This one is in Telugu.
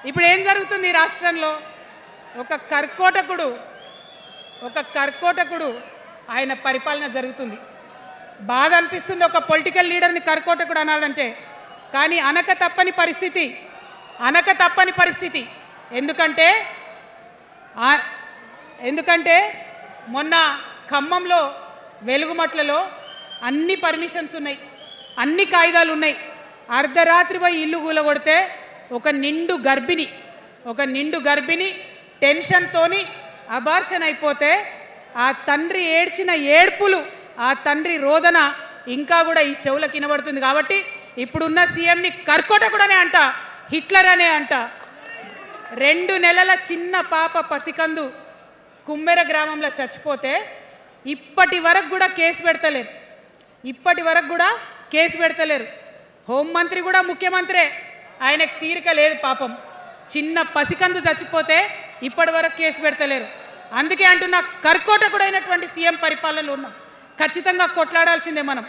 ఇప్పుడు ఏం జరుగుతుంది ఈ రాష్ట్రంలో? ఒక కర్కోటకుడు ఆయన పరిపాలన జరుగుతుంది. బాధ అనిపిస్తుంది ఒక పొలిటికల్ లీడర్ని కర్కోటకుడు అనాలంటే. కానీ అనక తప్పని పరిస్థితి. ఎందుకంటే మొన్న ఖమ్మంలో వెలుగుమట్లలో అన్ని పర్మిషన్స్ ఉన్నాయి, అన్ని కాయిదాలు ఉన్నాయి. అర్ధరాత్రి పోయి ఇల్లు కూలగొడితే ఒక నిండు గర్భిణి టెన్షన్తోని అబార్షన్ అయిపోతే ఆ తండ్రి ఏడ్చిన ఏడ్పులు, ఆ తండ్రి రోదన ఇంకా కూడా ఈ చెవులకు వినబడుతుంది. కాబట్టి ఇప్పుడున్న సీఎంని కర్కోటకుడనే అంట, హిట్లర్ అనే అంట. 2 నెలల చిన్న పాప పసికందు కుమ్మెర గ్రామంలో చచ్చిపోతే ఇప్పటి వరకు కూడా కేసు పెడతలేరు. హోంమంత్రి కూడా ముఖ్యమంత్రే, ఆయనకు తీరిక లేదు పాపం. చిన్న పసికందు చచ్చిపోతే ఇప్పటి వరకు కేసు పెడతలేరు. అందుకే అంటున్నా, కర్కోటకుడైనటువంటి సీఎం పరిపాలనలో ఉన్నాం. ఖచ్చితంగా కొట్లాడాల్సిందే మనం.